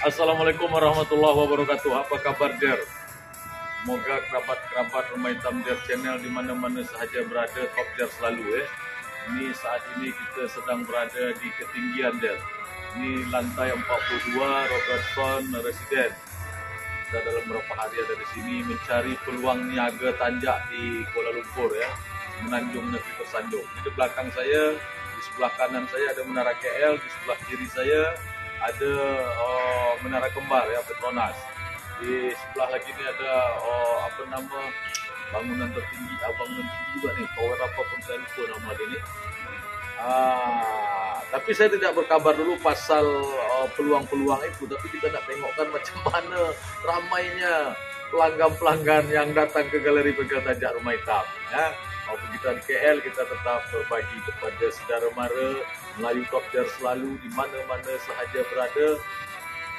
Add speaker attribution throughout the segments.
Speaker 1: Assalamualaikum warahmatullahi wabarakatuh. Apa kabar, Jer? Semoga kerabat-kerabat Rumah Hitam Jer Channel di mana-mana sahaja berada, top Jer selalu. Ini saat ini kita sedang berada di ketinggian, Jer. Ini lantai 42 Robertson Residen. Kita dalam beberapa hari ada di sini mencari peluang niaga tanjak di Kuala Lumpur, Menanjung Negeri Tersanjung. Di belakang saya, di sebelah kanan saya ada Menara KL, di sebelah kiri saya ada Menara Kembar, Petronas. Di sebelah lagi ni ada bangunan tertinggi, bangunan tinggi juga nih, tower apa pun saya lupa nama dia ni. Tapi saya tidak berkabar dulu pasal peluang-peluang itu, tapi kita nak tengokkan macam mana ramainya pelanggan-pelanggan yang datang ke Galeri Bengkel Tanjak Rumah Hitam. Maupun kita di KL, kita tetap berbagi kepada saudara mara Melayu Top Jer selalu di mana-mana sahaja berada.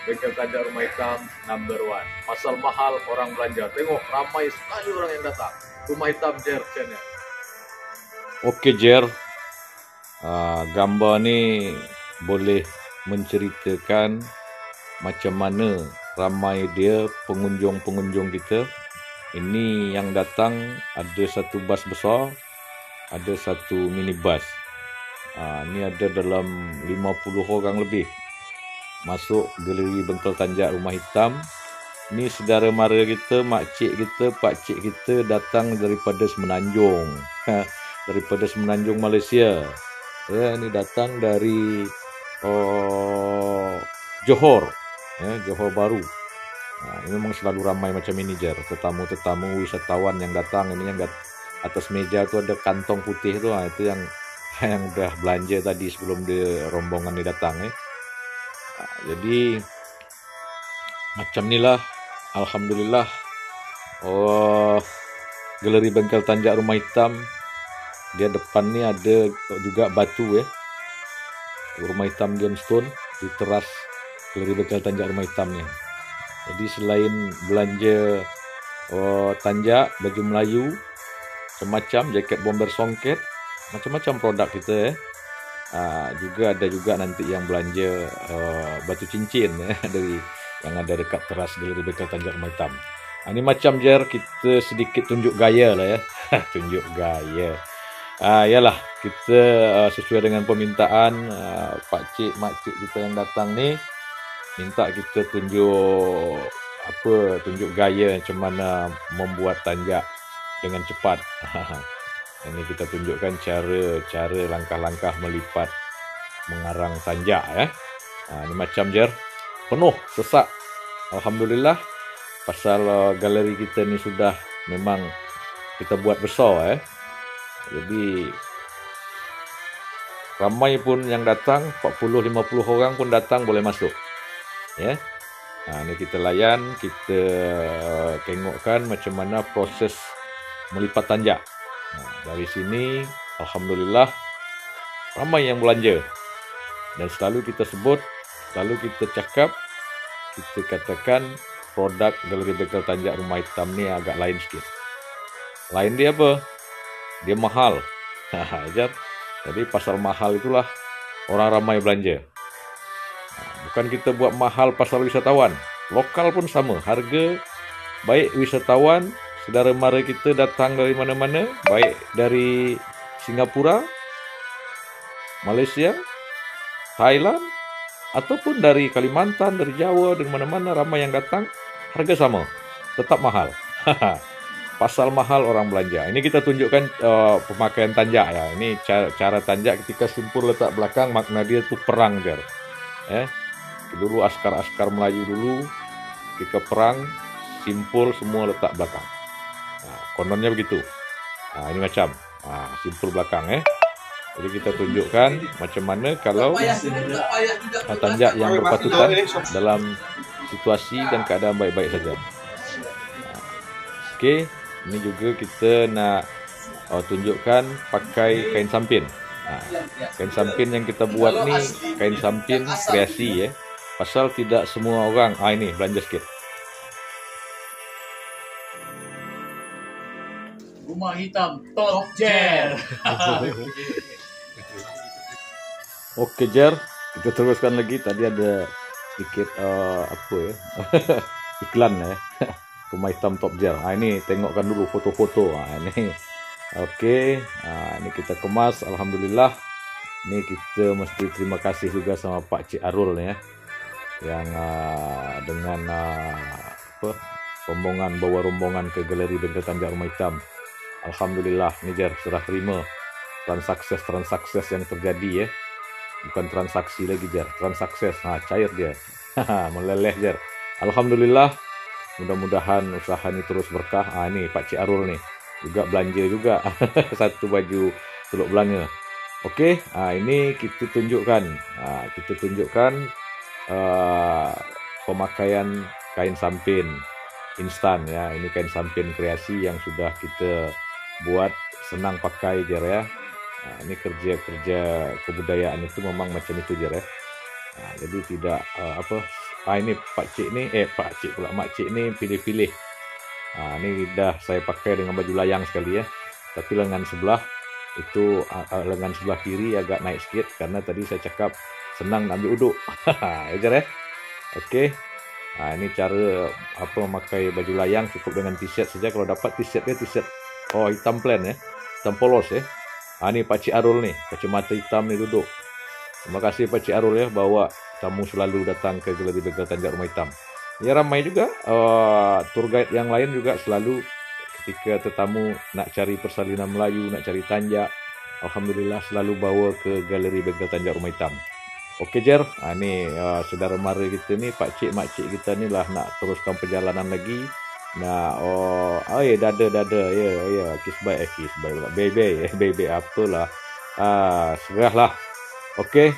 Speaker 1: Bengkel Tanjak Rumah Hitam number 1. Pasal mahal orang belanja. Tengok ramai sekali orang yang datang. Rumah Hitam Jer Channel.
Speaker 2: Okey Jer, gambar ni boleh menceritakan macam mana ramai dia pengunjung-pengunjung kita. Ini yang datang ada satu bas besar, ada satu minibus. Ni ada dalam 50 orang lebih masuk Galeri Bengkel Tanjak Rumah Hitam. Ni saudara mara kita, makcik kita, pakcik kita datang daripada Semenanjung. Daripada Semenanjung Malaysia. Ini datang dari Johor. Johor Bahru. Ini memang selalu ramai macam ini, Jer. Tetamu-tetamu wisatawan yang datang. Ini yang atas meja tu ada kantong putih tu. Itu yang dah belanja tadi sebelum dia rombongan ni datang. Jadi macam inilah, alhamdulillah. Galeri Bengkel Tanjak Rumah Hitam. Dia depan ni ada juga batu, Rumah Hitam Gemstone di teras Galeri Bengkel Tanjak Rumah Hitam ni. Jadi selain belanja tanjak, baju Melayu, macam-macam, jaket bomber songket, macam-macam produk kita, juga ada juga nanti yang belanja batu cincin, dari yang ada dekat teras Galeri Bengkel Tanjak Rumah Hitam. Ini macam Jer, kita sedikit tunjuk gaya lah, tunjuk gaya. Yalah, kita sesuai dengan permintaan pakcik makcik kita yang datang ni, minta kita tunjuk gaya macam mana membuat tanjak dengan cepat. Ini kita tunjukkan cara langkah-langkah melipat mengarang tanjak, Ini macam Jer, penuh sesak. Alhamdulillah, pasal galeri kita ni sudah memang kita buat besar, Jadi ramai pun yang datang, 40-50 orang pun datang boleh masuk. Ini kita layan, kita tengokkan macam mana proses melipat tanjak. Dari sini, alhamdulillah, ramai yang belanja. Dan selalu kita sebut, selalu kita cakap, kita katakan produk Galeri Bengkel Tanjak Rumah Hitam ni agak lain sikit. Lain dia apa? Dia mahal. Jadi pasal mahal itulah orang ramai belanja. Bukan kita buat mahal pasal wisatawan. Lokal pun sama. Harga baik wisatawan, saudara mara kita datang dari mana-mana, baik dari Singapura, Malaysia, Thailand, ataupun dari Kalimantan, dari Jawa, dari mana-mana ramai yang datang, harga sama. Tetap mahal. Pasal mahal orang belanja. Ini kita tunjukkan pemakaian tanjak, Ini cara tanjak ketika simpul letak belakang, makna dia tu perang, Jer. Dulu askar-askar Melayu dulu, ketika perang, simpul semua letak belakang. Kononnya begitu. Ini macam simpul belakang, Jadi kita tunjukkan macam mana kalau tanjak yang berpatutan dalam situasi dan keadaan baik-baik saja. Okey, ini juga kita nak tunjukkan pakai kain sampin. Kain sampin yang kita buat ni kain sampin kreasi, pasal tidak semua orang. Ini belanja sikit.
Speaker 1: Rumah Hitam Top Jer.
Speaker 2: Okey Jer, kita teruskan lagi. Tadi ada sedikit apa ya iklan ya rumah hitam Top Jar. Ini tengokkan dulu foto-foto. Ini oke. Ini kita kemas, alhamdulillah. Ini kita mesti terima kasih juga sama Pak Cik Arul ya, yang dengan apa rombongan, bawa rombongan ke galeri bengkel tanjak rumah hitam. Alhamdulillah nih Jar, serah terima transaksi yang terjadi ya. Bukan transaksi lagi Jar, transaksi. Cair dia. Meleleh Jar. Alhamdulillah, mudah-mudahan usaha ini terus berkah. Ini Pak Cik Arul nih juga belanja juga satu baju teluk belanga. Oke, ini kita tunjukkan pemakaian kain sampin instan ya. Ini kain sampin kreasi yang sudah kita buat, senang pakai Jar ya. Ini kerja kebudayaan itu memang macam itu Jar ya. Jadi tidak ini Pakcik ni Makcik ni pilih-pilih. Ini dah saya pakai dengan baju layang sekali ya. Tapi lengan sebelah itu lengan sebelah kiri agak naik sikit karena tadi saya cakap senang ambil uduk. Ya Jar ya. Oke. Ini cara memakai baju layang, cukup dengan t-shirt saja. Kalau dapat t-shirtnya t-shirt hitam plain ya, hitam polos ya. Ini Pak Cik Arul nih, kacamata hitam nih duduk. Terima kasih Pak Cik Arul ya, bawa tamu selalu datang ke galeri bengkel tanjak rumah hitam. Ya ramai juga tour guide yang lain juga selalu ketika tetamu nak cari persalinan Melayu, nak cari tanjak, alhamdulillah selalu bawa ke galeri bengkel tanjak rumah hitam. Oke Jar, ini saudara mara kita ni, Pakcik Makcik kita ni lah nak teruskan perjalanan lagi. Nah, dada ya, kiss bye pula, baby apalah, serahlah. Oke,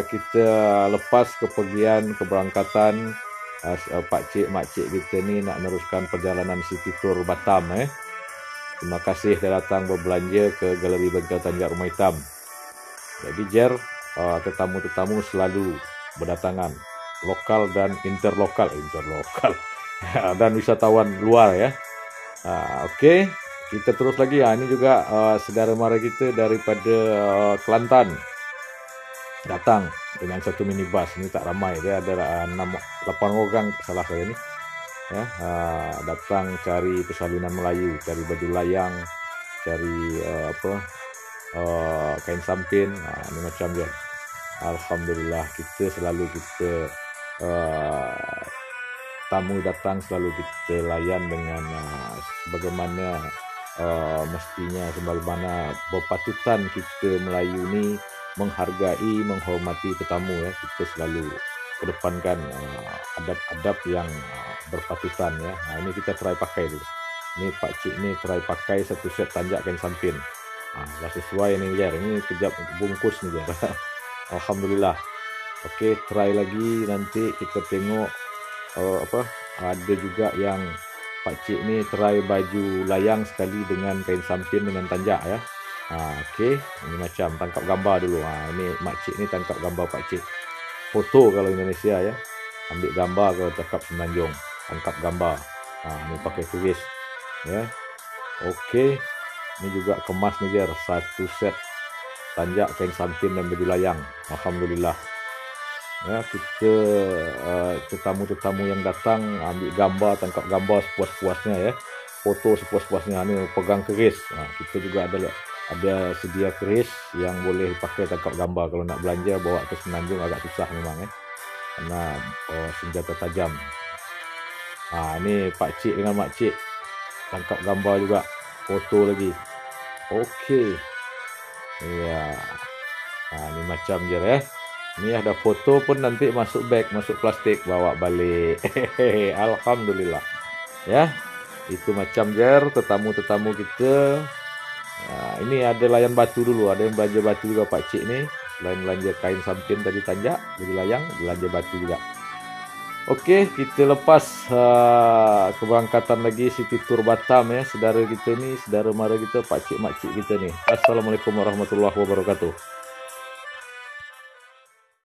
Speaker 2: kita lepas keberangkatan Pakcik Makcik kita ni nak meneruskan perjalanan City Tour Batam Terima kasih dah datang berbelanja ke galeri bengkel tanjak rumah hitam. Jadi Jar, tetamu-tetamu selalu berdatangan, lokal dan interlokal dan wisatawan luar ya. Oke, kita terus lagi. Ini juga saudara mara kita daripada Kelantan datang dengan satu minibus. Ini tak ramai, dia ada 8 orang salah saya ni ya. Datang cari persalinan Melayu, cari baju layang, cari kain sampin. Ini macam je. Alhamdulillah, kita tamu datang selalu kita layan dengan sebagaimana mestinya, sebagaimana berpatutan kita Melayu ni menghargai, menghormati tetamu ya. Kita selalu kedepankan adab-adab yang berpatutan ya. Ini kita try pakai dulu. Ini Pakcik ni try pakai satu set tanjak kain sampin. Dah sesuai ni Jar. Ini kejap bungkus ni Jar. Alhamdulillah. Okey, try lagi, nanti kita tengok ada juga yang Pakcik ni try baju layang sekali dengan kain sampin dengan tanjak ya. Okey, ini macam tangkap gambar dulu. Ini Makcik ni tangkap gambar Pakcik. Foto kalau Indonesia ya. Ambil gambar kalau cakap Semenanjung. Tangkap gambar. Ini pakai keris ya. Okey. Ini juga kemas ni Jar, satu set tanjak kain sampin dan baju layang. Alhamdulillah. Ya, kita tetamu-tetamu yang datang ambil gambar, tangkap gambar sepuas-puasnya ya. Foto sepuas-puasnya. Ini pegang keris. Kita juga ada sedia keris yang boleh pakai tangkap gambar. Kalau nak belanja bawa ke Semenanjung agak susah memang ya. Karena senjata tajam. Ini Pakcik dengan Makcik tangkap gambar juga. Foto lagi. Okey. Ya. Ini macam je ya. Ini ada foto pun nanti masuk beg, masuk plastik, bawa balik. Alhamdulillah. Ya. Itu macam Jar, tetamu-tetamu kita. Ini ada layan batu dulu, ada yang belanja batu juga Pakcik ni. Selain belanja kain sampin tadi tanjak, baju layang, belanja batu juga. Okey, kita lepas keberangkatan lagi City Tour Batam ya. Saudara kita ni, saudara mara kita, Pakcik Makcik kita ni. Assalamualaikum warahmatullahi wabarakatuh.